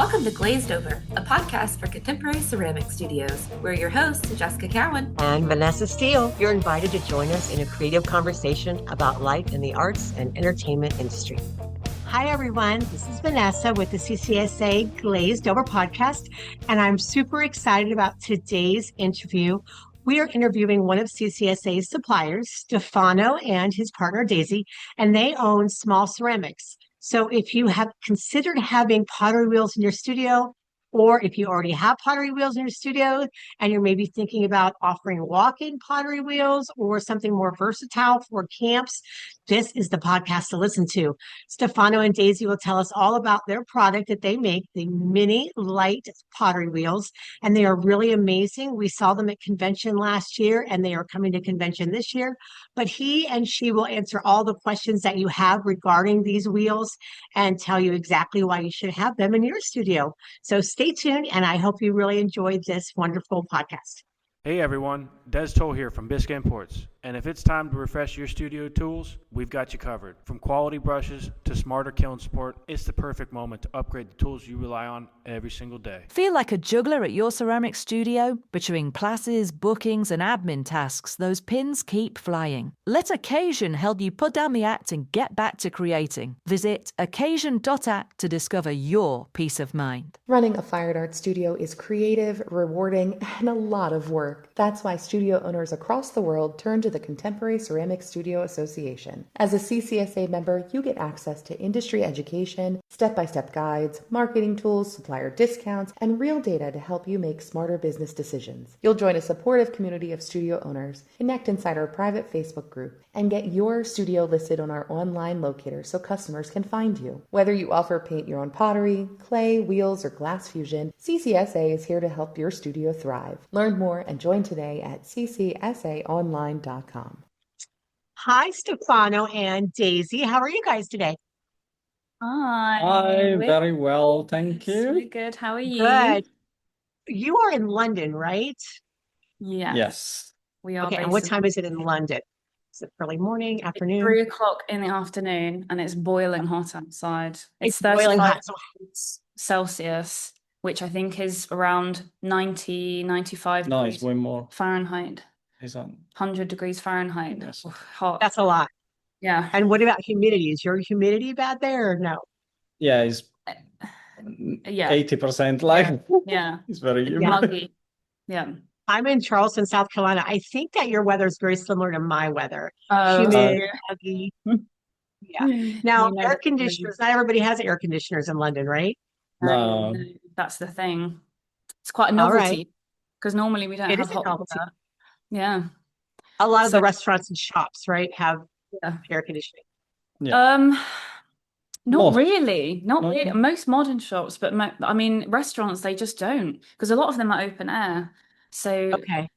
Welcome to Glazed Over, a podcast for contemporary ceramic studios. We're your hosts, Jessica Cowan and Vanessa Steele. You're invited to join us in a creative conversation about life in the arts and entertainment industry. Hi, everyone. This is Vanessa with the CCSA Glazed Over podcast, and I'm super excited about today's interview. We are interviewing one of CCSA's suppliers, Stefano and his partner, Daisy, and they own Small Ceramics. So if you have considered having pottery wheels in your studio, or if you already have pottery wheels in your studio and you're maybe thinking about offering walk-in pottery wheels or something more versatile for camps, this is the podcast to listen to. Stefano and Daisy will tell us all about their product that they make, the mini light pottery wheels, and they are really amazing. We saw them at convention last year and they are coming to convention this year, but he and she will answer all the questions that you have regarding these wheels and tell you exactly why you should have them in your studio. So stay tuned, and I hope you really enjoyed this wonderful podcast. Hey everyone, Des Toll here from Bisque Imports. And if it's time to refresh your studio tools, we've got you covered. From quality brushes to smarter kiln support, it's the perfect moment to upgrade the tools you rely on every single day. Feel like a juggler at your ceramic studio? Between classes, bookings, and admin tasks, those pins keep flying. Let Occasion help you put down the act and get back to creating. Visit occasion.act to discover your peace of mind. Running a fine art studio is creative, rewarding, and a lot of work. That's why studio owners across the world turn to the Contemporary Ceramic Studio Association. As a CCSA member, you get access to industry education, step-by-step guides, marketing tools, supplier discounts, and real data to help you make smarter business decisions. You'll join a supportive community of studio owners, connect inside our private Facebook group, and get your studio listed on our online locator so customers can find you. Whether you offer paint your own pottery, clay, wheels, or glass fusion, CCSA is here to help your studio thrive. Learn more and join today at ccsaonline.com. Hi, Stefano and Daisy. How are you guys today? Hi, very well, thank We're you. good. How are you? Good. You are in London, right? Yeah, Yes, we are. Okay, and what time is it in London? Is it early morning, afternoon? 3 o'clock in the afternoon, and it's boiling hot outside. It's boiling 35 hot. degrees Celsius, which I think is around 95 no, degrees it's way more. Fahrenheit. Is that 100 degrees Fahrenheit. Yes. Oof, hot. That's a lot. Yeah. And what about humidity? Is your humidity bad there or no? Yeah, it's Yeah. 80% like Yeah. it's very humid. Muggy. Yeah. I'm in Charleston, South Carolina. I think that your weather is very similar to my weather. Oh, Humid, yeah. muggy. Yeah. Now, You know air that- conditioners, not everybody has air conditioners in London, right? No. That's the thing. It's quite a All right. novelty because normally we don't It have is a hot novelty. water. Yeah. A lot of the So- restaurants and shops, right, have Yeah. air conditioning. Not Most. really. Not No. really. Most modern shops, but I mean, restaurants, they just don't, because a lot of them are open air. So Okay.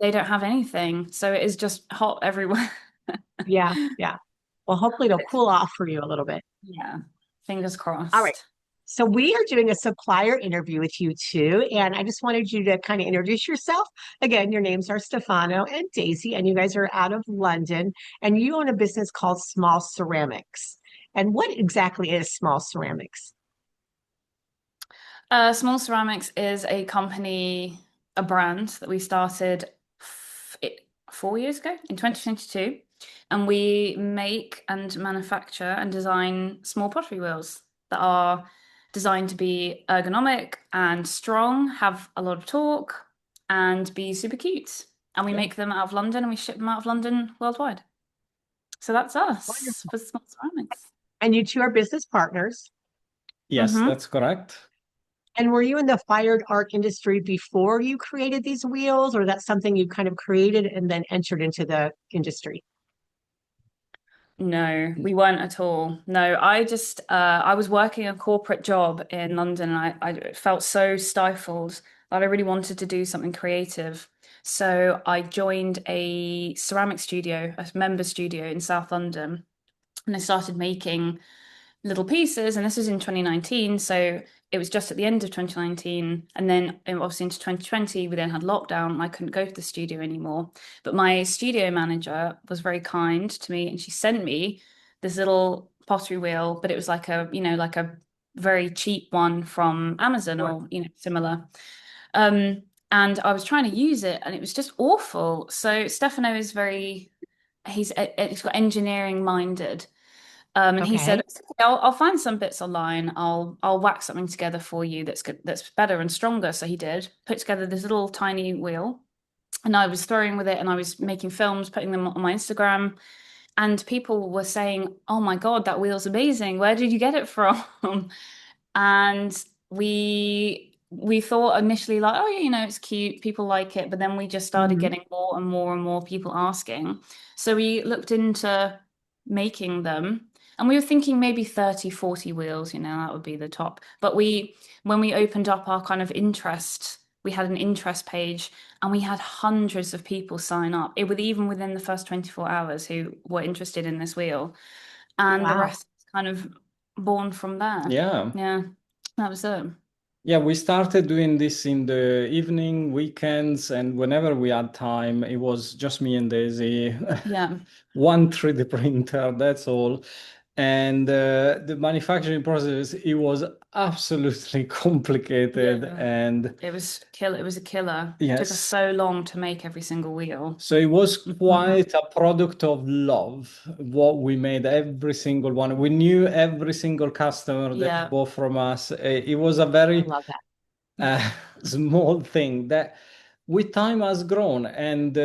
they don't have anything. So it is just hot everywhere. Yeah. Yeah. Well, hopefully it'll cool off for you a little bit. Yeah. Fingers crossed. All right. So we are doing a supplier interview with you two, and I just wanted you to kind of introduce yourself. Again, your names are Stefano and Daisy, and you guys are out of London, and you own a business called Small Ceramics. And what exactly is Small Ceramics? Small Ceramics is a company, a brand that we started 4 years ago in 2022. And we make and manufacture and design small pottery wheels that are designed to be ergonomic and strong, have a lot of torque, and be super cute. And we make them out of London and we ship them out of London worldwide. So that's us Wonderful. for Small Ceramics. And you two are business partners. Yes, Mhm. that's correct. And were you in the fired art industry before you created these wheels, or that's something you kind of created and then entered into the industry? No, we weren't at all. No, I just I was working a corporate job in London and I felt so stifled that I really wanted to do something creative. So I joined a ceramic studio, a member studio in South London, and I started making little pieces, and this was in 2019, so it was just at the end of 2019, and then obviously into 2020 we then had lockdown and I couldn't go to the studio anymore. But my studio manager was very kind to me and she sent me this little pottery wheel, but it was like a very cheap one from Amazon Sure. or similar. Um, and I was trying to use it, and it was just awful. So Stefano is he's got engineering minded. And he said, Okay. "It's okay, I'll find some bits online. I'll whack something together for you that's good, that's better and stronger." So he did, put together this little tiny wheel, and I was throwing with it, and I was making films, putting them on my Instagram, and people were saying, "Oh my God, that wheel's amazing. Where did you get it from?" And we thought initially like, oh yeah, it's cute, people like it, but then we just started Hmm. getting more and more and more people asking. So we looked into making them, and we were thinking maybe 30, 40 wheels, that would be the top. But when we opened up our kind of interest, we had an interest page, and we had hundreds of people sign up. It was even within the first 24 hours who were interested in this wheel. And the Wow. rest is kind of born from there. Yeah. Yeah, that was it. Yeah, we started doing this in the evening, weekends, and whenever we had time, it was just me and Daisy. Yeah, One 3D printer, that's all. And the manufacturing process, it was absolutely complicated. yeah. And It was a killer. Took us yes, so long to make every single wheel. so it was Mhm. quite a product of love, what we made, every single one. We knew every single customer that Yeah, bought from us. It was a I very love that. small thing that with time has grown. And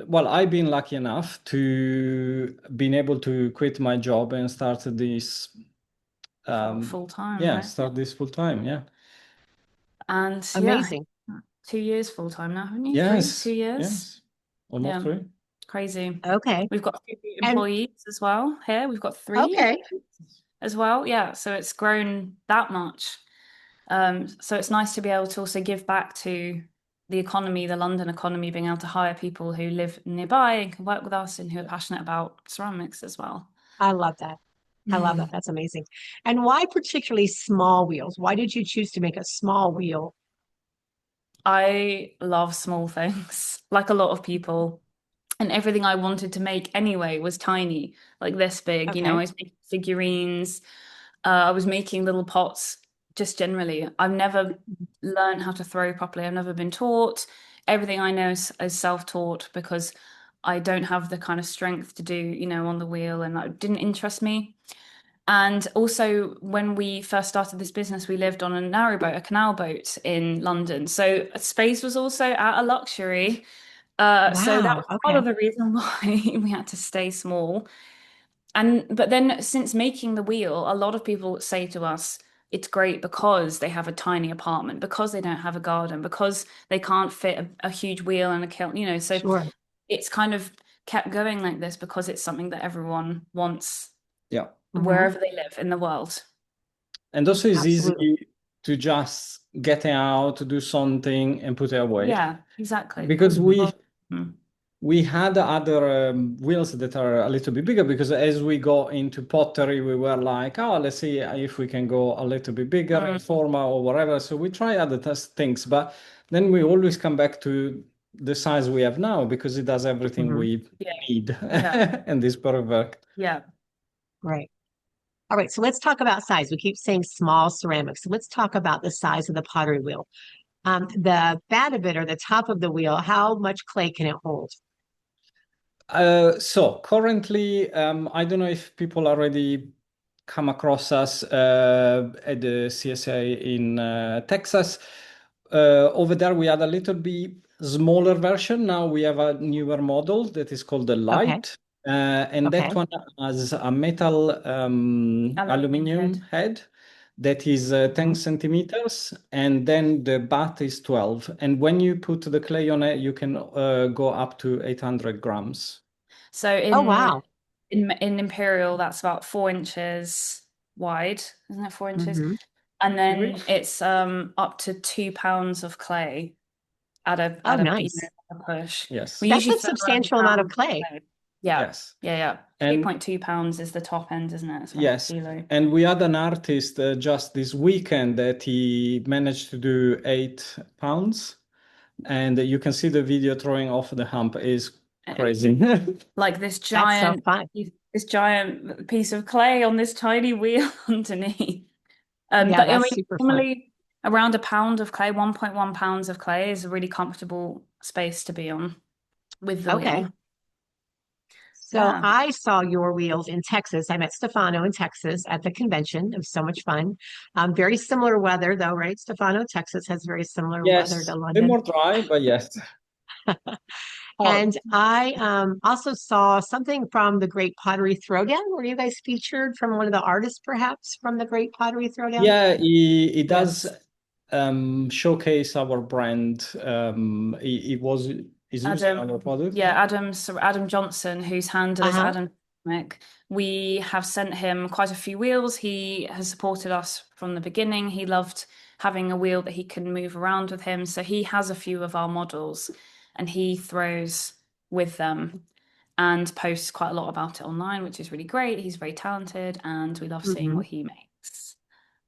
well, I've been lucky enough to been able to quit my job and start this, um, full time, yeah, right? Yeah. start this full time. Yeah. And yeah, Amazing. 2 years full time now, haven't you? Two Yes. years. Yes. Almost Yeah, three. crazy. Okay. We've got three And employees as well here. We've got three okay. employees as well. Yeah, so it's grown that much. So it's nice to be able to also give back to the economy, the London economy, being able to hire people who live nearby and can work with us and who are passionate about ceramics as well. I love that. I love that. Mm. That's amazing. And why particularly small wheels? Why did you choose to make a small wheel? I love small things, like a lot of people. And everything I wanted to make anyway was tiny, like this big. I Okay. was making figurines. I was making little pots just generally. I've never learned how to throw properly. I've never been taught. Everything I know is self-taught because I don't have the kind of strength to do, on the wheel, and that didn't interest me. And also, when we first started this business, we lived on a narrowboat, a canal boat in London. So space was also at a luxury. So that Wow. was part of Okay. the reason why we had to stay small. But then since making the wheel, a lot of people say to us, it's great because they have a tiny apartment, because they don't have a garden, because they can't fit a huge wheel and a kiln. So Sure. it's kind of kept going like this because it's something that everyone wants Yeah. Hmm. wherever they live in the world. And also it's Absolutely. easy to just get out, to do something and put it away. Yeah, exactly. Because we Well, mm, we had other wheels that are a little bit bigger, because as we go into pottery, we were like, oh, let's see if we can go a little bit bigger in mm, forma or whatever. So we try other things, but then we always come back to the size we have now because it does everything Hmm. we yeah, need yeah, and is perfect. yeah. Right. All right. So let's talk about size. We keep saying small ceramics. So let's talk about the size of the pottery wheel. The bad of it, or the top of the wheel, how much clay can it hold? So currently, I don't know if people already come across us at the CSA in Texas. Over there, we had a little bit smaller version. Now we have a newer model that is called the Okay. Light. And that Okay. one has a metal Aluminium aluminum head. head that is 10 Hmm. centimeters, and then the batt is 12. And when you put the clay on it, you can go up to 800 grams. So Oh, in wow. in Imperial, that's about 4 inches wide, isn't it? 4 inches, Hmm. and then it's up to 2 pounds of clay at a Oh, at a nice. a push. We Yes, That's usually a fill around a substantial amount of pound of clay. clay. Yeah, yes. yeah, yeah. And 2.2 pounds is the top end, isn't it? It's about a yes, kilo. and we had an artist just this weekend that he managed to do 8 pounds, and you can see the video throwing off the hump is Uh, crazy. Like That's so fun. this giant piece of clay on this tiny wheel underneath. Yeah, But I that's mean, super fun. normally around a pound of clay, 1.1 pounds of clay is a really comfortable space to be on with the Okay. wheel. So Yeah. I saw your wheels in Texas. I met Stefano in Texas at the convention. It was so much fun. Very similar weather, though, right? Stefano, Texas has very similar weather Yes, to a bit London. more dry, but yes. Oh, And I also saw something from the Great Pottery Throwdown. Were you guys featured from one of the artists, perhaps, from the Great Pottery Throwdown? Yeah, he does yes. showcase our brand. He was is using Adam, our product. yeah, Adam Johnson, whose handle is Uh-huh. Adam Mick. We have sent him quite a few wheels. He has supported us from the beginning. He loved having a wheel that he can move around with him. So he has a few of our models and he throws with them and posts quite a lot about it online, which is really great. He's very talented and we love seeing Hmm. what he makes.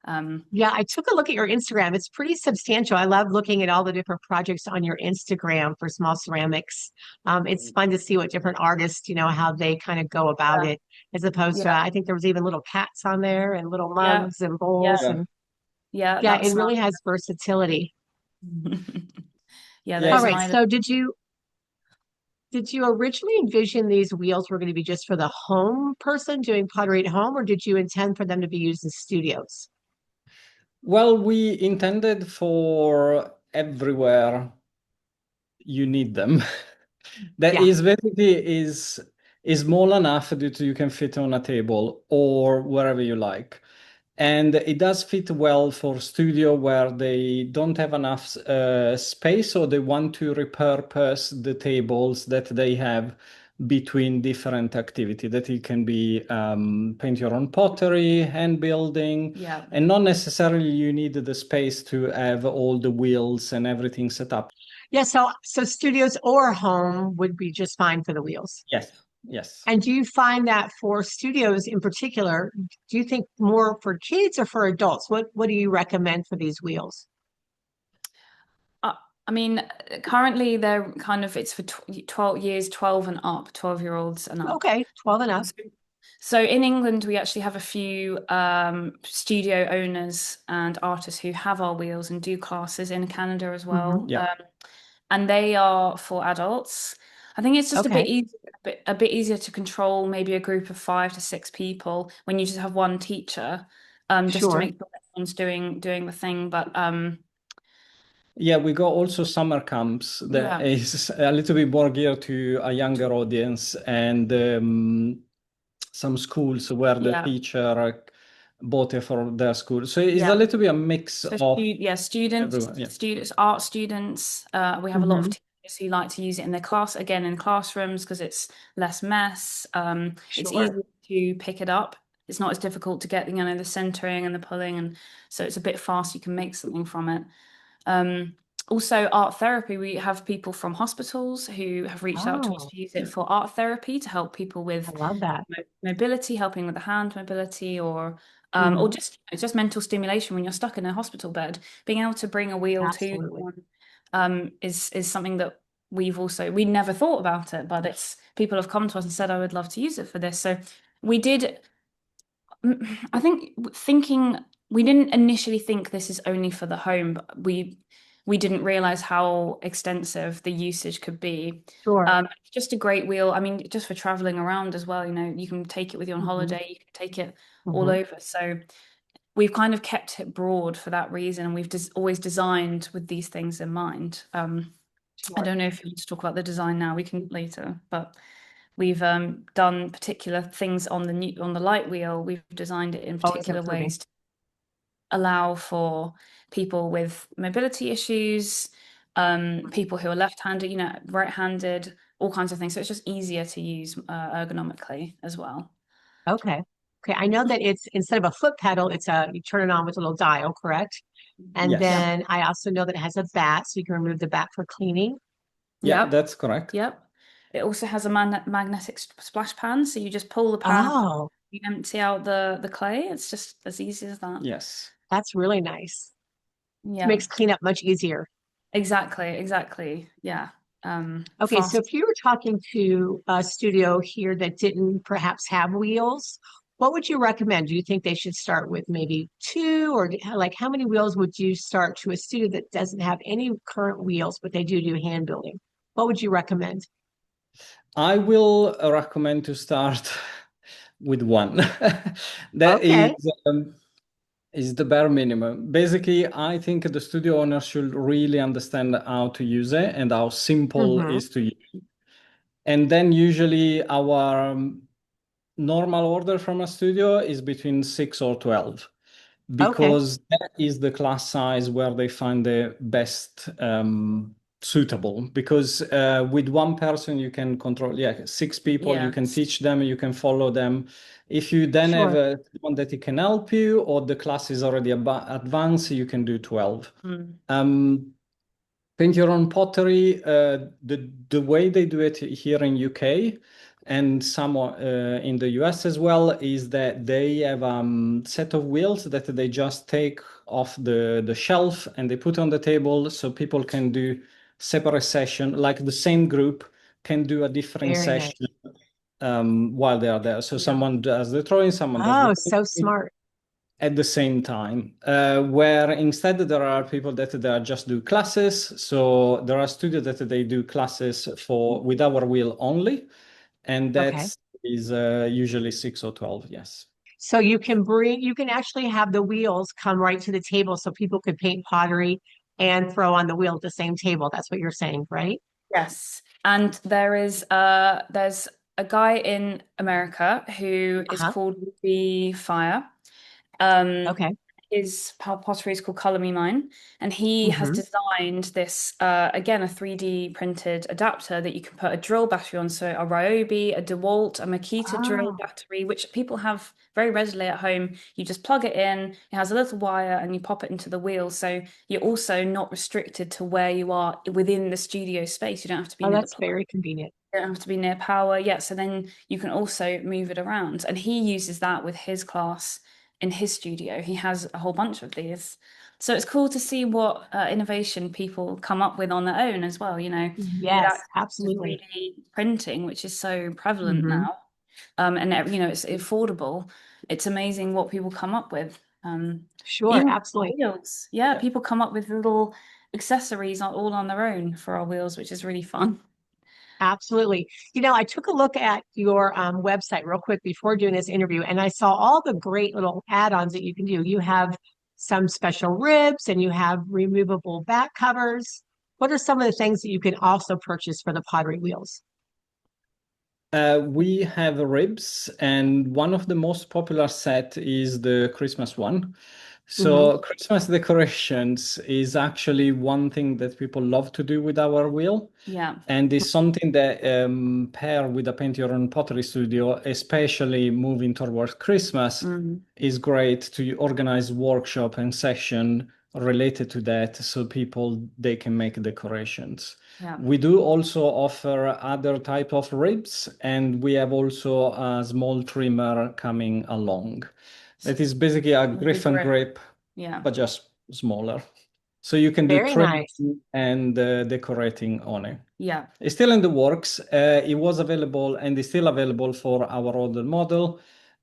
Um, Yeah, I took a look at your Instagram. It's pretty substantial. I love looking at all the different projects on your Instagram for small ceramics. It's fun to see what different artists, how they kind of go about yeah, it, as opposed to, yeah, I think there was even little cats on there and little yeah, mugs and yeah, bowls. Yeah. And yeah, yeah, that's it my really has versatility. yeah, Yeah, All those are right. my So did you originally envision these wheels were going to be just for the home person doing pottery at home, or did you intend for them to be used in studios? well, we intended for everywhere you need them. That Yeah, is basically is small enough that you can fit on a table or wherever you like. And it does fit well for studio where they don't have enough space or they want to repurpose the tables that they have between different activity. That it can be paint your own pottery, hand building, yeah. and not necessarily you need the space to have all the wheels and everything set up. yeah. So studios or home would be just fine for the wheels. Yes, yes. And do you find that for studios in particular, do you think more for kids or for adults? What do you recommend for these wheels? Uh, I mean, currently they're kind of it's for 12 years, 12 and up, 12-year-olds and up. Okay, 12 and up. So so in England, we actually have a few studio owners and artists who have our wheels and do classes in Canada as Hmm. well. Yeah. And they are for adults. I think it's just a bit Okay, easier, a bit easier to control maybe a group of 5 to 6 people when you just have one teacher, just to sure. make sure everyone's doing the thing. But Yeah, we got also summer camps that yeah, is a little bit more geared to a younger audience and some schools where the yeah. teacher bought it for their school. So it's a Yeah. little bit a mix So of students, everyone. Yeah. art students. We have a lot of Hmm. teachers who like to use it in their class, again in classrooms because it's less mess. It's Sure. easy to pick it up. It's not as difficult to get, the centering and the pulling, and so it's a bit fast. You can make something from it. Also, art therapy. We have people from hospitals who have reached out to us Oh, to use it for art therapy to help people I with love that. mobility, helping with the hand mobility, or Hmm. just it's just mental stimulation when you're stuck in a hospital bed. Being able to bring a wheel to Absolutely. someone is something that we never thought about it, but it's people have come to us and said, I would love to use it for this. So we did. I think thinking we didn't initially think this is only for the home, but we didn't realize how extensive the usage could be. Sure. It's just a great wheel. I mean, just for traveling around as well, you can take it with you on Hmm. holiday, you can take it all Hmm. over. So we've kind of kept it broad for that reason, and we've just always designed with these things in mind. I Sure. don't know if you want to talk about the design now, we can later, but we've done particular things on the light wheel. We've designed it in Always particular improving. ways to allow for people with mobility issues, people who are left-handed, right-handed, all kinds of things. So it's just easier to use ergonomically as well. Okay. Okay. I know that it's instead of a foot pedal, you turn it on with a little dial, correct? And Yeah. Yes. then I also know that it has a bat, so you can remove the bat for cleaning. Yeah, Yep. that's correct. Yep. It also has a magnetic splash pan, so you just pull the pan apart, Oh, you empty out the clay. It's just as easy as that. Yes. that's really nice. Yeah. Makes cleanup much easier. Exactly, exactly. Yeah. Okay, so Fast. if you were talking to a studio here that didn't perhaps have wheels, what would you recommend? Do you think they should start with maybe two, or like how many wheels would you start to a studio that doesn't have any current wheels, but they do hand building? What would you recommend? I will recommend to start with one. That Okay. is the bare minimum. Basically, I think the studio owner should really understand how to use it and how simple it Mm-hmm. is to use. And then usually our normal order from a studio is between 6 or 12, Okay. because that is the class size where they find the best suitable. Because with one person you can control, yeah, 6 people, you Yeah. can teach them, you can follow them. If you then have Sure. one that it can help you, or the class is already advanced, you can do 12. Mm. Paint your own pottery. The way they do it here in UK and some in the US as well is that they have a set of wheels that they just take off the shelf and they put on the table, so people can do separate session, like the same group can do a different Very nice. session while they are there. So Yeah. someone does the drawing, someone does the Oh, so painting smart. at the same time, where instead there are people that they just do classes. So there are studios that they do classes for with our wheel only, and Okay. that is usually 6 or 12. Yes. So you can actually have the wheels come right to the table so people could paint pottery and throw on the wheel at the same table. That's what you're saying, right? Yes. And there's a guy in America who is Uh-huh. called the Fire. Um, Okay. his pottery is called Color Me Mine, and he has Mm-hmm. designed this again a 3D printed adapter that you can put a drill battery on. So a Ryobi, a DeWalt, a Makita drill Oh, battery, which people have very readily at home. You just plug it in, it has a little wire, and you pop it into the wheel. So you're also not restricted to where you are within the studio space. You don't have to be oh, near the that's plug. very convenient. You don't have to be near power. Yeah, so then you can also move it around. And he uses that with his class in his studio. He has a whole bunch of these. So it's cool to see what innovation people come up with on their own as well, with Yes, access to absolutely. 3D printing, which is so prevalent Mm-hmm. now. And it's affordable. It's amazing what people come up with. Sure, Even our absolutely. wheels. Yeah, people come up with little accessories all on their own for our wheels, which is really fun. Absolutely. I took a look at your website real quick before doing this interview, and I saw all the great little add-ons that you can do. You have some special ribs and you have removable back covers. What are some of the things that you can also purchase for the pottery wheels? We have ribs, and one of the most popular set is the Christmas one. Hmm. So Christmas decorations is actually one thing that people love to do with our wheel. Yeah. And it's something that pair with a paint your own pottery studio, especially moving towards Christmas, Mm, is great to organize workshop and session related to that, so people they can make decorations. yeah. We do also offer other type of ribs, and we have also a small trimmer coming along. That is basically a Like a griffin grip. grip, Yeah. but just smaller. So you can do Very trimming nice. and decorating on it. Yeah. It's still in the works. It was available and is still available for our older model.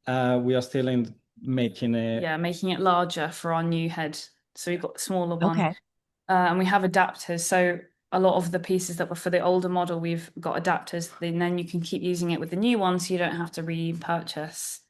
We are still in making it. Yeah. Making it larger for our new head. So we've got the smaller one. Okay. And we have adapters. So a lot of the pieces that were for the older model, we've got adapters. And then you can keep using it with the new one, so you don't have to repurchase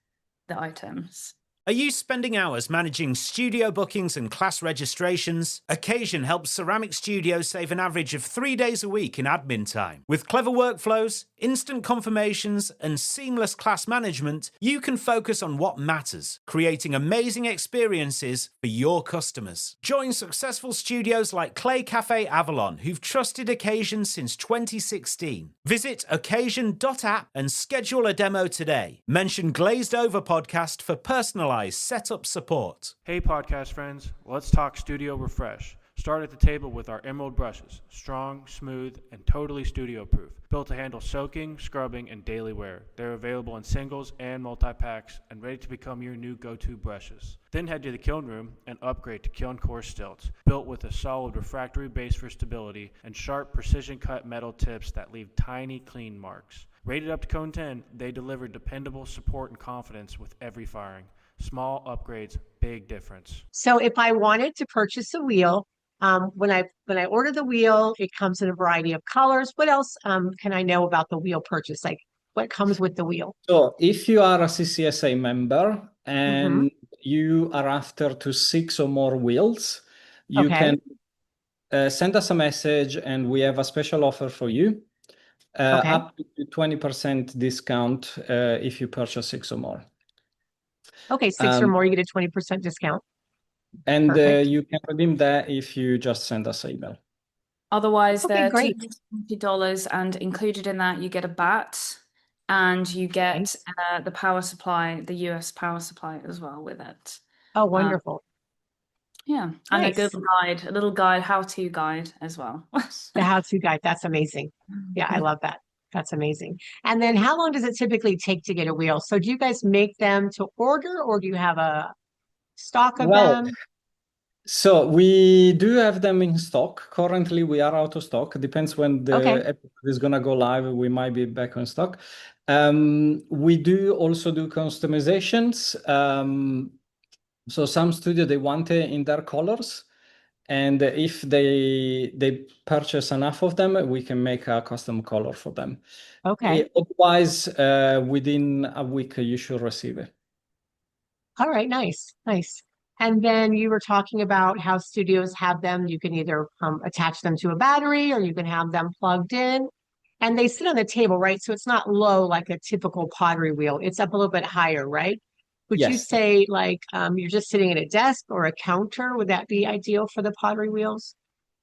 the items. Are you spending hours managing studio bookings and class registrations? Occasion helps ceramic studios save an average of 3 days a week in admin time. With clever workflows, instant confirmations, and seamless class management, you can focus on what matters, creating amazing experiences for your customers. Join successful studios like Clay Cafe Avalon, who've trusted Occasion since 2016. Visit occasion.app and schedule a demo today. Mention Glazed Over podcast for personalized setup support. Hey podcast friends, let's talk Studio Refresh. Start at the table with our Emerald brushes, strong, smooth, and totally studio proof, built to handle soaking, scrubbing, and daily wear. They're available in singles and multi-packs and ready to become your new go-to brushes. Then head to the kiln room and upgrade to Kiln Core Stilts, built with a solid refractory base for stability and sharp precision cut metal tips that leave tiny clean marks. Rated up to Cone 10, they deliver dependable support and confidence with every firing. Small upgrades, big difference. So if I wanted to purchase a wheel, when I order the wheel, it comes in a variety of colors. What else can I know about the wheel purchase? Like what comes with the wheel? So if you are a CCSA member Hmm. and you are after to 6 or more wheels, you Okay. can send us a message and we have a special offer for you, Okay. up to 20% discount if you purchase 6 or more. Okay. Six or Um, more, you get a 20% discount. and Perfect. you can redeem that if you just send us an email. Otherwise, Okay, they're great. $220, and included in that, you get a bat and you Okay. get the power supply, the US power supply as well with it. Oh, Um, wonderful. yeah, and Nice. a little guide, how-to guide as well. The how-to guide. That's amazing. Yeah, I love that. That's amazing. And then how long does it typically take to get a wheel? So do you guys make them to order or do you have a stock of Well, them? so we do have them in stock. Currently, we are out of stock. Depends when the Okay. episode is gonna go live. We might be back on stock. We do also do customizations. So some studio they want it in their colors, and if they purchase enough of them, we can make a custom color for them. Okay. Otherwise, within a week, you should receive it. All right. Nice. Nice. And then you were talking about how studios have them. You can either attach them to a battery or you can have them plugged in. And they sit on the table, right? So it's not low like a typical pottery wheel. It's up a little bit higher, right? Would you Yes. say like you're just sitting at a desk or a counter? Would that be ideal for the pottery wheels?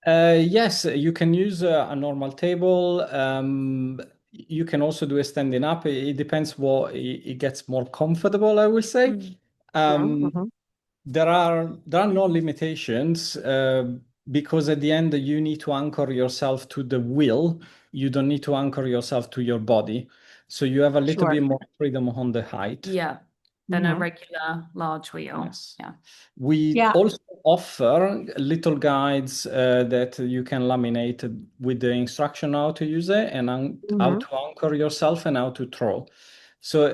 Yes, you can use a normal table. You can also do a standing up. It depends what it gets more comfortable, I will say. Mm. Um, Mm-hmm. there are no limitations because at the end you need to anchor yourself to the wheel. You don't need to anchor yourself to your body. So you have a little Sure. bit more freedom on the height. Yeah, than a Hmm. regular large wheel. Yes. Yeah. We Yeah. also offer little guides that you can laminate with the instruction how to use it and how Hmm. to anchor yourself and how to throw. So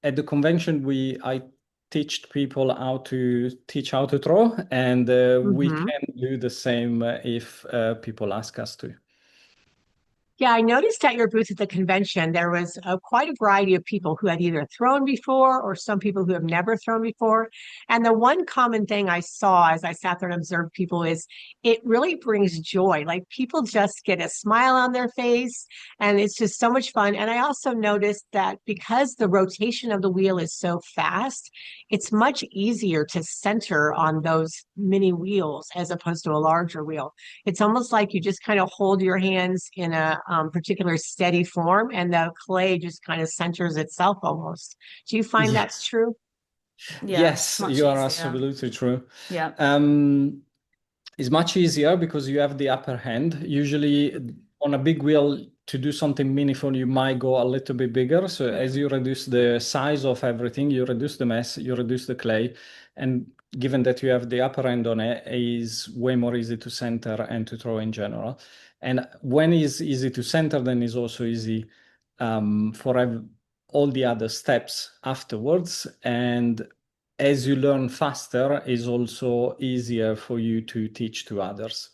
at the convention, I teach people how to throw, and we Hmm. can do the same if people ask us to. Yeah, I noticed at your booth at the convention, there was quite a variety of people who had either thrown before or some people who have never thrown before. And the one common thing I saw as I sat there and observed people is it really brings joy. Like people just get a smile on their face and it's just so much fun. And I also noticed that because the rotation of the wheel is so fast, it's much easier to center on those mini wheels as opposed to a larger wheel. It's almost like you just kind of hold your hands in a particular steady form and the clay just kind of centers itself almost. Do you find that's Yes. true? Yeah, Yes, much you are easier. absolutely true. Yeah. Um, it's much easier because you have the upper hand. Usually, on a big wheel, to do something meaningful, you might go a little bit bigger. So, as you reduce the size of everything, you reduce the mess, you reduce the clay. And given that you have the upper hand on it, is way more easy to center and to throw in general. And when it's easy to center, then it's also easy for all the other steps afterwards. And as you learn faster, is also easier for you to teach to others.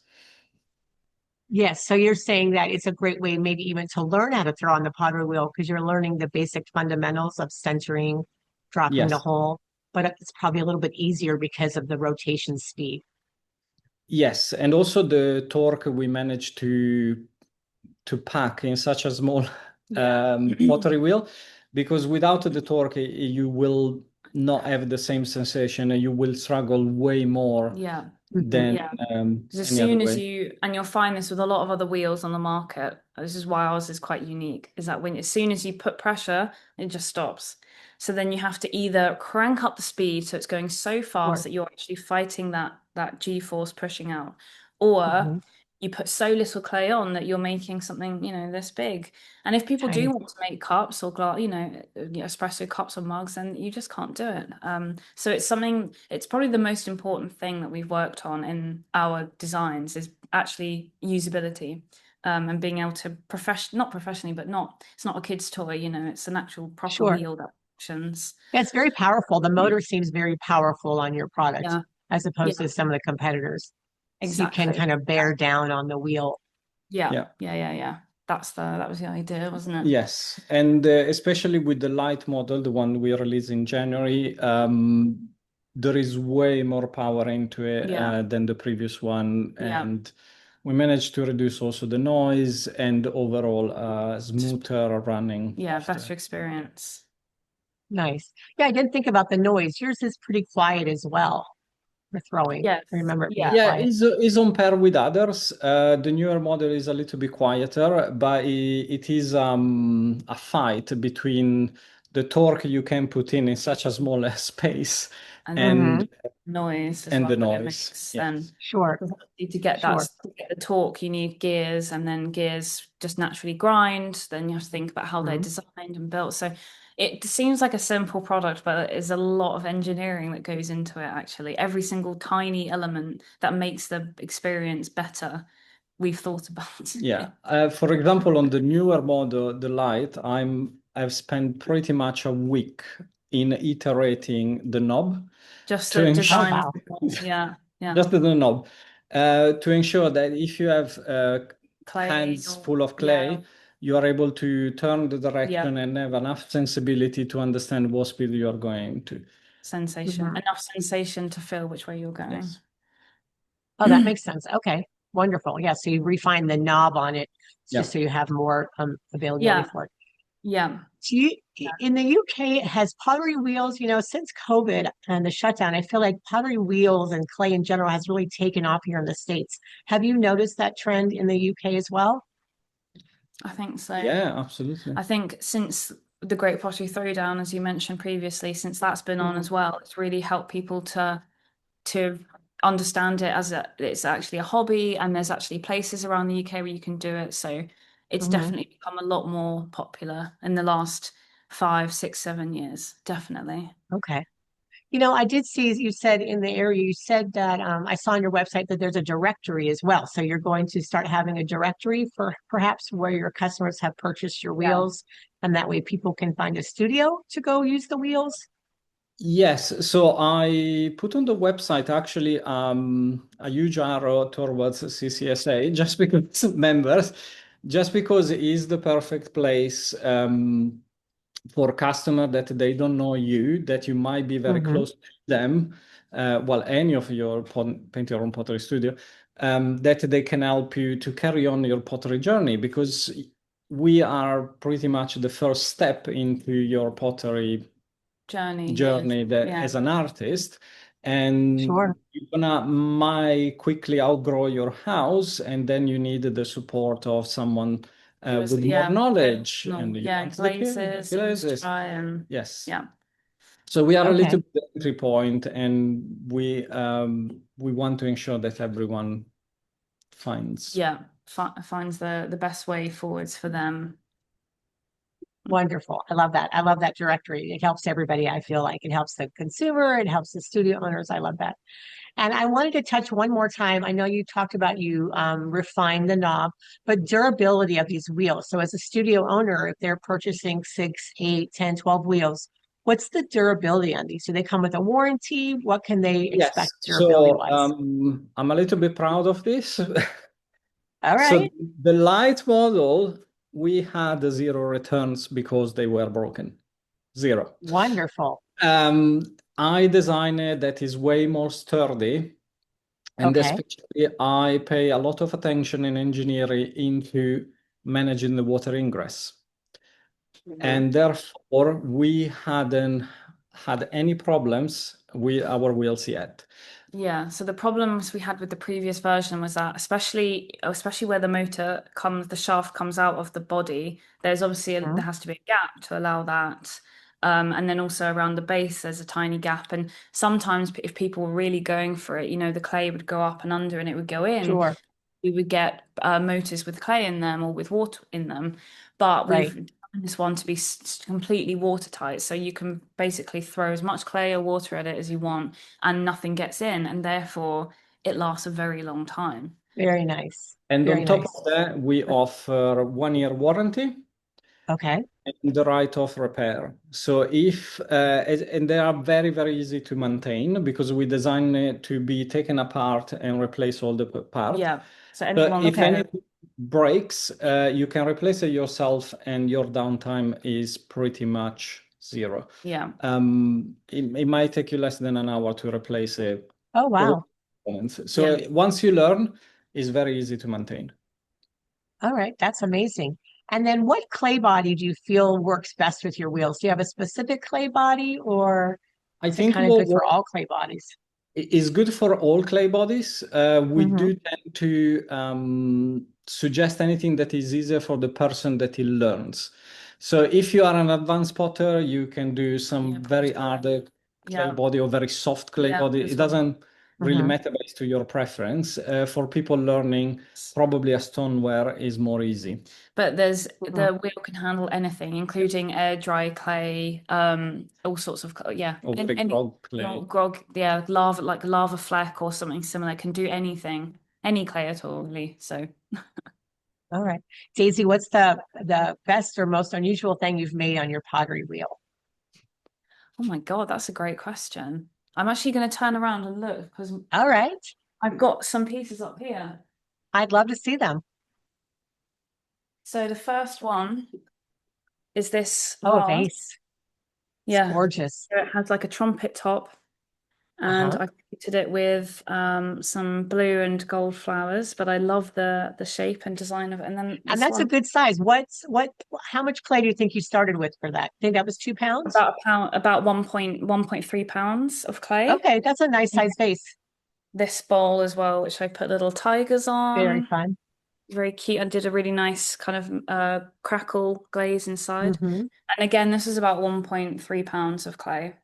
Yes. So you're saying that it's a great way, maybe even to learn how to throw on the pottery wheel because you're learning the basic fundamentals of centering, dropping the Yes, hole, but it's probably a little bit easier because of the rotation speed. yes, and also the torque we managed to pack in such a small Yeah. pottery wheel, because without the torque, you will not have the same sensation, and you will struggle way more Yeah. Mhm. than Yeah. Because as any other soon as way. and you'll find this with a lot of other wheels on the market, this is why ours is quite unique, is that as soon as you put pressure, it just stops. So then you have to either crank up the speed so it's going so fast Sure. that you're actually fighting that G-force pushing out, or Mhm. you put so little clay on that you're making something, this big. And if people do Tiny. want to make cups or glass, espresso cups or mugs, then you just can't do it. So it's probably the most important thing that we've worked on in our designs is actually usability. and being able to not professionally, but it's not a kid's toy, you know, it's an actual proper Sure. wheel that functions. Yeah, it's very powerful. The motor seems very powerful on your product Yeah, as opposed yeah, to some of the competitors. So you can exactly. kind of bear down on the wheel. Yeah, Yeah. yeah. That was the idea, wasn't it? Yes, and especially with the light model, the one we released in January, there is way more power into it Yeah, than the previous one, yeah. and we managed to reduce also the noise and overall Just smoother running yeah, of better the. experience. Nice. Yeah, I didn't think about the noise. Yours is pretty quiet as well for throwing. Yes, I remember it being yeah, Yeah, quiet. is on par with others. The newer model is a little bit quieter, but it is a fight between the torque you can put in such a small space and Hmm. and noise as and well the that it noise. makes. Yeah. Then Sure, because to get sure. to get the torque, you need gears, and then gears just naturally grind. Then you have to think about how they're Mhm. designed and built. So it seems like a simple product, but there's a lot of engineering that goes into it, actually. Every single tiny element that makes the experience better, we've thought about. Yeah. For example, on the newer model, the light, I've spent pretty much a week in iterating the knob Just to the Oh, ensure design. wow. Yeah, yeah. just the knob to ensure that if you have Clay hands or full of yeah, clay, you are able to turn the yeah. direction and have enough sensibility to understand what speed you are going to. Sensation. Mhm. Enough sensation to feel which way you're going. Yes. Oh, that makes sense. Okay, wonderful. Yeah, so you refine the knob on it Yeah. just so you have more availability Yeah, for it. yeah. So in the UK, has pottery wheels, since COVID and the shutdown, I feel like pottery wheels and clay in general has really taken off here in the States. Have you noticed that trend in the UK as well? I think so. Yeah, absolutely. I think since the Great Pottery Throwdown, as you mentioned previously, since that's been on Mhm. as well, it's really helped people to understand it as it's actually a hobby, and there's actually places around the UK where you can do it. So it's Mhm. definitely become a lot more popular in the last 5, 6, 7 years. Definitely. Okay. I did see you said in the area, you said that I saw on your website that there's a directory as well. So you're going to start having a directory for perhaps where your customers have purchased your Yeah. wheels, and that way people can find a studio to go use the wheels. Yes, so I put on the website actually a huge arrow towards CCSA just because members, just because it is the perfect place for customer that they don't know you, that you might be very Hmm. close to them, well, any of your paint your own pottery studio, that they can help you to carry on your pottery journey because we are pretty much the first step into your pottery Journey. journey that Yeah. as an artist, and Sure. you're gonna might quickly outgrow your house, and then you need the support of someone with more Yeah, knowledge, no, and you yeah, want the glazes and to glazes. try and Yes. yeah, So we are a Okay. little bit entry point, and we want to ensure that everyone finds. yeah, finds the best way forwards for them. Wonderful. I love that. I love that directory. It helps everybody. I feel like it helps the consumer, it helps the studio owners. I love that. And I wanted to touch one more time. I know you talked about you refine the knob, but durability of these wheels. So as a studio owner, if they're purchasing 6, 8, 10, 12 wheels, what's the durability on these? Do they come with a warranty? What can they Yes. expect durability So wise? I'm a little bit proud of this. All So right. the light model, we had the zero returns because they were broken. Zero. Wonderful. I designed it that is way more sturdy, and Okay. especially I pay a lot of attention in engineering into managing the water ingress. Mhm. And therefore, we hadn't had any problems with our wheels yet. Yeah, so the problems we had with the previous version was that especially where the the shaft comes out of the body, there's obviously Mhm. there has to be a gap to allow that. And then also around the base, there's a tiny gap. And sometimes if people were really going for it, the clay would go up and under and it would go in. Sure. We would get motors with clay in them or with water in them. But we've Right. done this one to be completely watertight. So you can basically throw as much clay or water at it as you want and nothing gets in. And therefore, it lasts a very long time. Very nice. And Very on top nice. of that, we offer 1 year warranty Okay. and the right of repair. So if and they are very, very easy to maintain because we design it to be taken apart and replace all the parts. Yeah. So So anyone if can, anything breaks, you can replace it yourself, and your downtime is pretty much zero. yeah. It might take you less than an hour to replace it. Oh, wow. All components. So once you learn, it's very easy to maintain. All right. That's amazing. And then what clay body do you feel works best with your wheels? Do you have a specific clay body or I is it think kind of good for all clay bodies? is good for all clay bodies. We Mm-hmm. do tend to suggest anything that is easier for the person that he learns. So if you are an advanced potter, you can do some very hard clay Yeah. body or very soft clay Yeah, body. this It one. doesn't really Mm-hmm. matter based to your preference. For people learning, probably a stoneware is more easy. But there's Mm-hmm. the wheel can handle anything, including air dry clay, all sorts of Or any, very grog clay. grog, yeah, lava like lava fleck or something similar can do anything, any clay at all, really. So, All right. Daisy, what's the best or most unusual thing you've made on your pottery wheel? oh my God, that's a great question. I'm actually going to turn around and look because All right. I've got some pieces up here. I'd love to see them. So the first one is this Oh, a vase. vase. It's Yeah, gorgeous. so it has like a trumpet top. And Uh-huh. I painted it with some blue and gold flowers, but I love the shape and design of it. And then And this that's a one, good size. How much clay do you think you started with for that? Think that was 2 pounds? about a pound, about 1.3 pounds of clay. Okay, that's a nice size vase. This bowl as well, which I put little tigers Very on. fun. Very cute. I did a really nice kind of crackle glaze inside. Mm-hmm. And again, this is about 1.3 pounds of clay.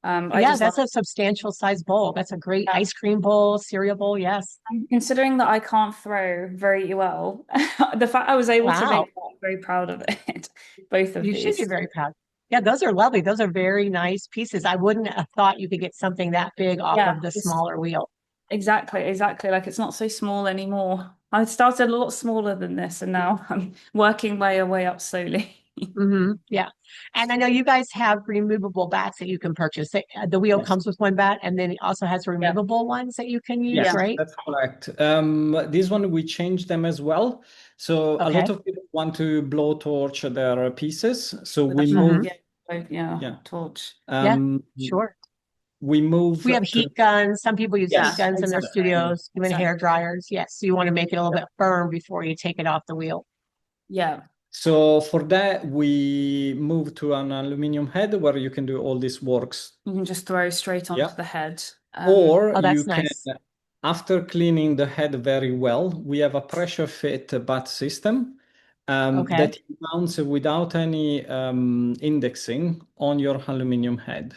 I Yeah, just love that's a substantial size bowl. That's a great ice cream bowl, cereal bowl. Yes. considering that I can't throw very well, the fact I was able to Wow. make that, I'm very proud of it. Both of You should be these. very proud. Yeah, those are lovely. Those are very nice pieces. I wouldn't have thought you could get something that big off Yeah, of the smaller wheel. exactly. Like it's not so small anymore. I started a lot smaller than this, and now I'm working my way up slowly. Mm-hmm. Yeah. And I know you guys have removable bats that you can purchase. The wheel Yes. comes with one bat, and then it also has Yeah. removable ones that you can use, Yes, right? that's correct. This one we changed them as well. So a Okay. lot of people want to blowtorch their pieces. So With we a moved. yeah, torch. Yeah, Um, sure. we move We have to heat guns. Some people use heat guns in their Exactly. studios, even hair dryers. Yes. So you want to make it a little bit firm before you take it off the wheel. Yeah. So for that, we move to an aluminum head where you can do all these works. You can just throw straight onto Yeah. the head. Or Oh, you that's can, nice. after cleaning the head very well, we have a pressure fit bat system Okay. that mounts without any indexing on your aluminum head.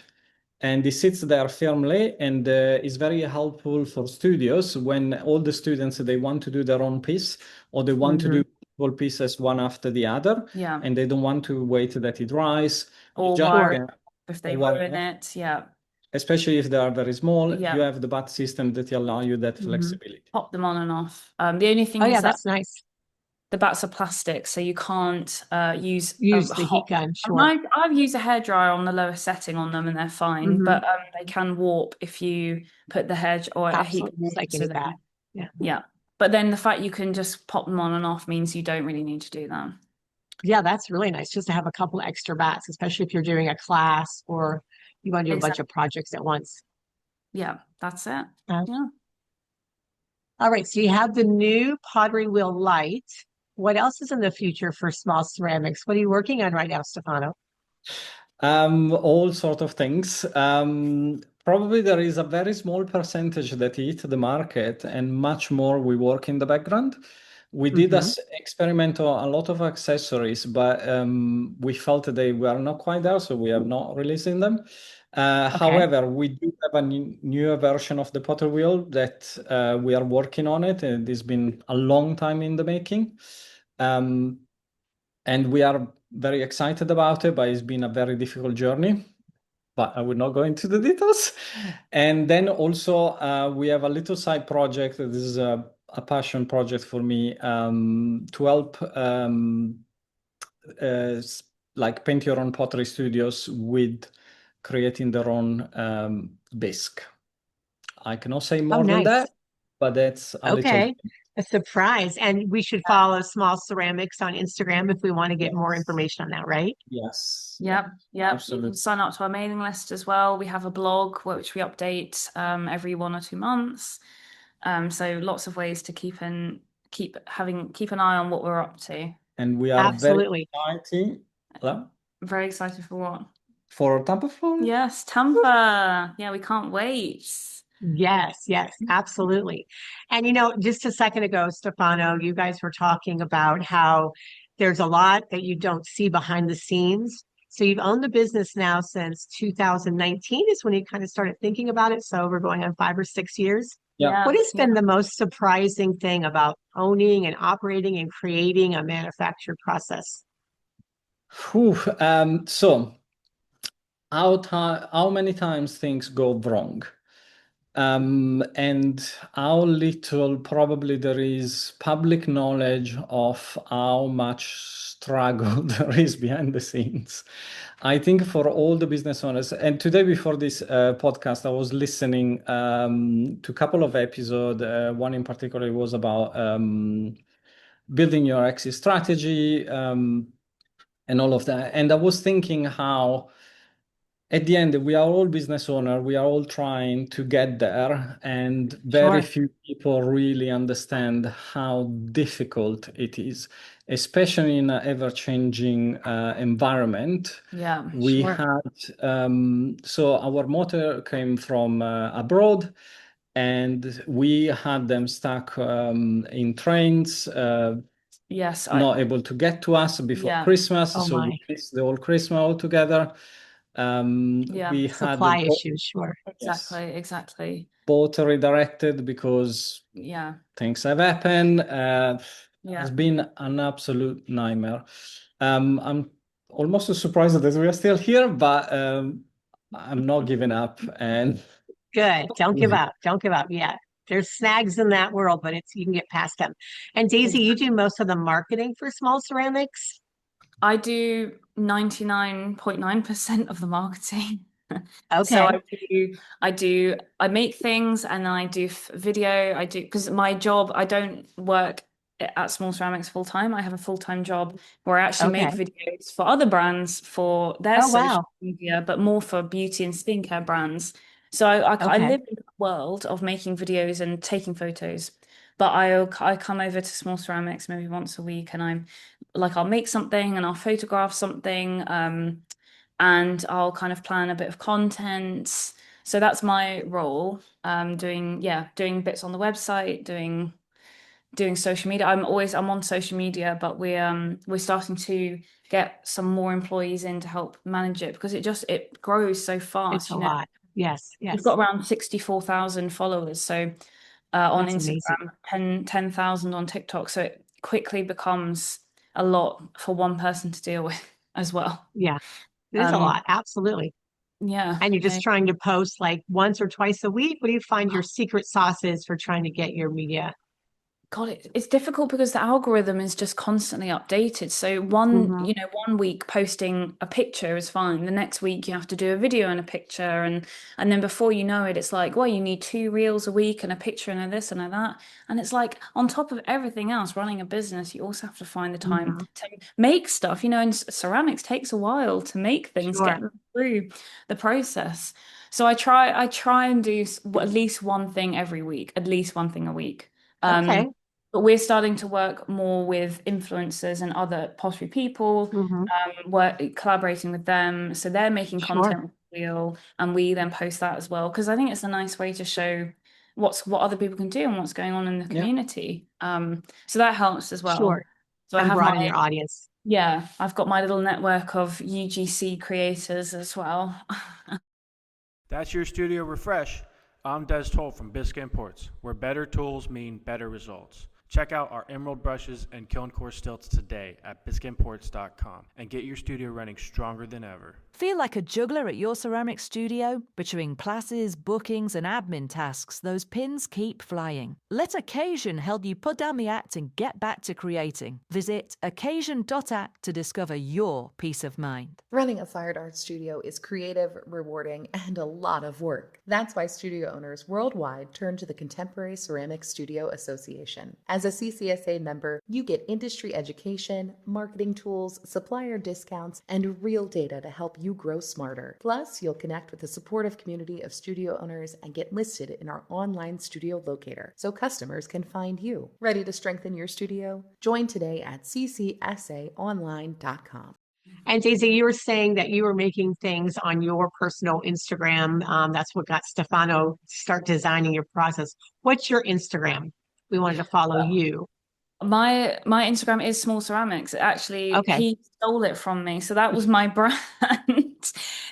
And it sits there firmly and is very helpful for studios when all the students, they want to do their own piece or they want to do multiple pieces one after the other. Yeah. And they don't want to wait that it dries. Or Just wire get it if they wire ruin it. Yeah. especially if they are very small, Yeah. you have the bat system that allow you that flexibility. Pop them on and off. The only thing Oh, is yeah, that that's nice. the bats are plastic, so you can't use Use a the heat hot. gun, sure. I've used a hairdryer on the lowest setting on them, and they're fine. Mhm. But they can warp if you put the hedge or a heat Absolutely. It's gun. like any bat. Yeah. Yeah. But then the fact you can just pop them on and off means you don't really need to do that. Yeah, that's really nice just to have a couple extra bats, especially if you're doing a class or you want to do a bunch of projects at once. Yeah, that's it. Uh, Yeah. All right, so you have the new Pottery Wheel Light. What else is in the future for small ceramics? What are you working on right now, Stefano? All sort of things. Probably there is a very small percentage that hit the market and much more we work in the background. We did experiment on a lot of accessories, but we felt that they were not quite there, so we have not releasing them. However, we do have a newer version of the Potter Wheel that we are working on it, and it's been a long time in the making. And we are very excited about it, but it's been a very difficult journey. But I will not go into the details. And then also we have a little side project. This is a a passion project for me to help like paint your own pottery studios with creating their own bisque. I cannot say Oh, more than nice. that, but that's a little. Okay. A surprise. And we should follow Small Ceramics on Instagram if we want to get more Yes. information on that, right? Yes. Yep, yep. You Absolutely. can sign up to our mailing list as well. We have a blog which we update every 1 or 2 months. So lots of ways to keep an eye on what we're up to. And we are very Absolutely. excited. Hello? Very excited for what? For Tampa Phone? Yes, Tampa. Yeah, we can't wait. Yes, yes, absolutely. And just a second ago, Stefano, you guys were talking about how there's a lot that you don't see behind the scenes. So you've owned the business now since 2019 is when you kind of started thinking about it. So we're going on 5 or 6 years. Yeah. What has Yeah. been the most surprising thing about owning and operating and creating a manufactured process? Whew, so how many times things go wrong? And how little probably there is public knowledge of how much struggle there is behind the scenes. I think for all the business owners, and today before this podcast, I was listening to a couple of episodes. One in particular was about building your exit strategy and all of that. And I was thinking how at the end, we are all business owners. We are all trying to get there, and very Sure. few people really understand how difficult it is, especially in an ever-changing environment. Yeah, We Sure. had so our motor came from abroad, and we had them stuck in trains. Yes, Not able to get to us before yeah, Christmas, Oh so we my. missed the whole Christmas altogether. yeah, We had the Supply issues. Sure. yes, exactly. both redirected because Yeah, things have happened. yeah. Has been an absolute nightmare. I'm almost surprised that we are still here, but I'm not giving up. And Good. Don't give up. Don't give up. Yeah. There's snags in that world, but you can get past them. And Daisy, you do most of the marketing for Small Ceramics. I do 99.9% of the marketing. So Okay. I make things and then I do video. I do because my job, I don't work at Small Ceramics full time. I have a full-time job where I actually make Okay. videos for other brands for their Oh, social wow. media, but more for beauty and skincare brands. So I Okay. live in the world of making videos and taking photos. But I come over to Small Ceramics maybe once a week and I'll make something and I'll photograph something. And I'll kind of plan a bit of content. So that's my role. Doing bits on the website, doing social media. I'm on social media, but we're starting to get some more employees in to help manage it because it grows so It's fast. a lot. Yes. We've Yes. got around 64,000 followers. So on That's amazing. Instagram, 10,000 on TikTok. So it quickly becomes a lot for one person to deal with as well. Yeah. It is a Um, lot. Absolutely. yeah. And you're just trying to post like once or twice a week. What do you find your secret sauce is for trying to get your media? God, it's difficult because the algorithm is just constantly updated. So Hmm. 1 week posting a picture is fine. The next week you have to do a video and a picture, and then before you know it, it's like, well, you need 2 reels a week and a picture and a this and a that. And it's like on top of everything else, running a business, you also have to find the time Hmm. to make stuff. And ceramics takes a while to make things, Sure. get them through the process. So I try and do at least one thing every week, at least one thing a week. Okay. But we're starting to work more with influencers and other pottery people, Hmm. collaborating with them. So they're making Sure. content with Reel, and we then post that as well. Because I think it's a nice way to show what other people can do and what's going on in the yeah, community. So that helps as well. Sure. So And broaden your audience. I've got my little network of UGC creators as well. That's your Studio Refresh. I'm Des Toll from Bisque Imports, where better tools mean better results. Check out our emerald brushes and kiln core stilts today at bisqueimports.com and get your studio running stronger than ever. Feel like a juggler at your ceramic studio? Between classes, bookings, and admin tasks, those pins keep flying. Let Occasion help you put down the act and get back to creating. Visit occasion.act to discover your peace of mind. Running a fired art studio is creative, rewarding, and a lot of work. That's why studio owners worldwide turn to the Contemporary Ceramic Studio Association. As a CCSA member, you get industry education, marketing tools, supplier discounts, and real data to help you grow smarter. Plus, you'll connect with a supportive community of studio owners and get listed in our online studio locator so customers can find you. Ready to strengthen your studio? Join today at ccsaonline.com. And Daisy, you were saying that you were making things on your personal Instagram. That's what got Stefano to start designing your process. What's your Instagram? We wanted to follow you. My Instagram is Small Ceramics. Actually, Okay. he stole it from me. So that was my brand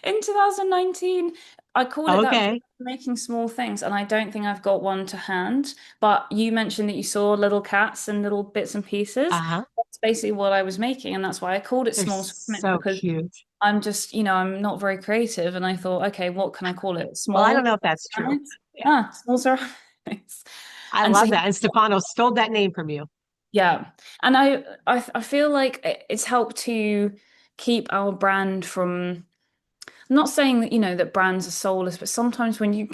in 2019. I called it that Okay. because I'm making small things, and I don't think I've got one to hand. But you mentioned that you saw little cats and little bits and pieces. Uh-huh. That's basically what I was making, and that's why I called it They're Small Ceramics, so because cute. I'm just, I'm not very creative, and I thought, okay, what can I call it? Well, I don't Small know if that's true. Ceramics? Yeah. Yeah, Small Ceramics. I And so love that. And Stefano stole that name from you. yeah, and I feel like it's helped to keep our brand from. I'm not saying that that brands are soulless, but sometimes when you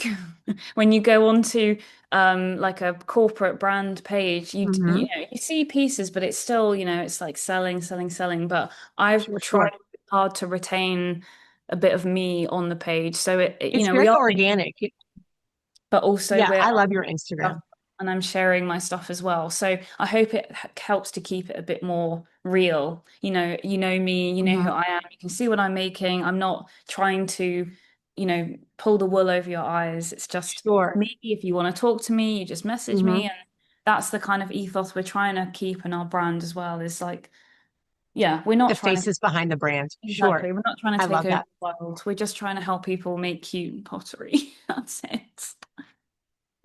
when you go onto like a corporate brand page, Mm-hmm. you see pieces, but it's still it's like selling, selling, selling. But I've Sure, tried sure. hard to retain a bit of me on the page, so It's we very are, organic. but also Yeah, we're I love your stuff, Instagram. and I'm sharing my stuff as well. So I hope it helps to keep it a bit more real. You know me, you know Mm-hmm. who I am. You can see what I'm making. I'm not trying to, pull the wool over your eyes. It's just Sure. me. If you want to talk to me, you just message Mm-hmm. me. And that's the kind of ethos we're trying to keep in our brand as well. Is like, yeah, we're The not trying to faces behind the brand. Sure. exactly. We're not trying I to take love over that. the world. We're just trying to help people make cute pottery. That's it.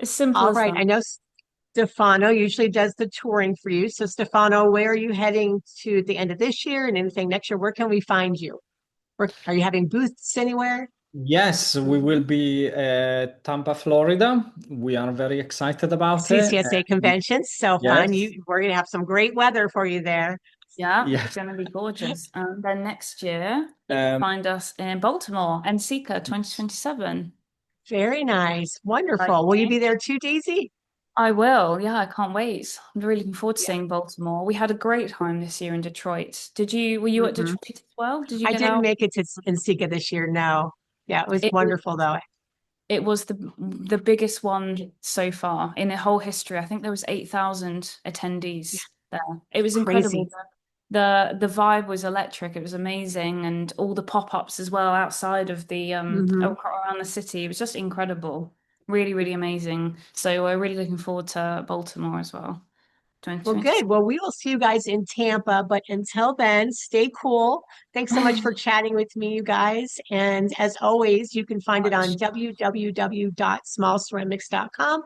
As simple All as right. that. I know Stefano usually does the touring for you. So, Stefano, where are you heading to at the end of this year and anything next year? Where can we find you? Are you having booths anywhere? Yes, we will be at Tampa, Florida. We are very excited about it. CCSA conventions. So fun. Yes, We're going to have some great weather for you there. Yeah, it's yes. going to be gorgeous. And then next year, you can Um, find us in Baltimore, NCECA 2027. Very nice. Wonderful. Will you be Exciting. there too, Daisy? I will. Yeah, I can't wait. I'm really looking forward to Yeah. seeing Baltimore. We had a great time this year in Detroit. Were you at Hmm. Detroit as well? Did you I get didn't out? make it to NCECA this year. No. Yeah, it was It was wonderful though. it was the biggest one so far in the whole history. I think there was 8,000 Yeah, attendees there. It was crazy. incredible. The vibe was electric. It was amazing, and all the pop-ups as well outside of the Hmm. around the city. It was just incredible. Really, really amazing. So we're really looking forward to Baltimore as well. Well, 2020. good. Well, we will see you guys in Tampa, but until then, stay cool. Thanks so much for chatting with me, you guys. And as always, you can find it on www.smallceramics.com.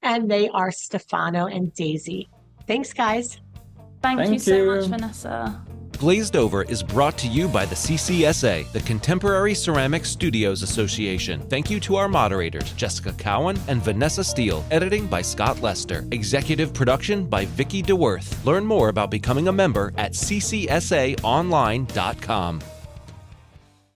And they are Stefano and Daisy. Thanks, guys. Thank you Thank so much, you. Vanessa. Glazed Over is brought to you by the CCSA, the Contemporary Ceramic Studios Association. Thank you to our moderators, Jessica Cowan and Vanessa Steele. Editing by Scott Lester. Executive production by Vicki DeWorth. Learn more about becoming a member at ccsaonline.com.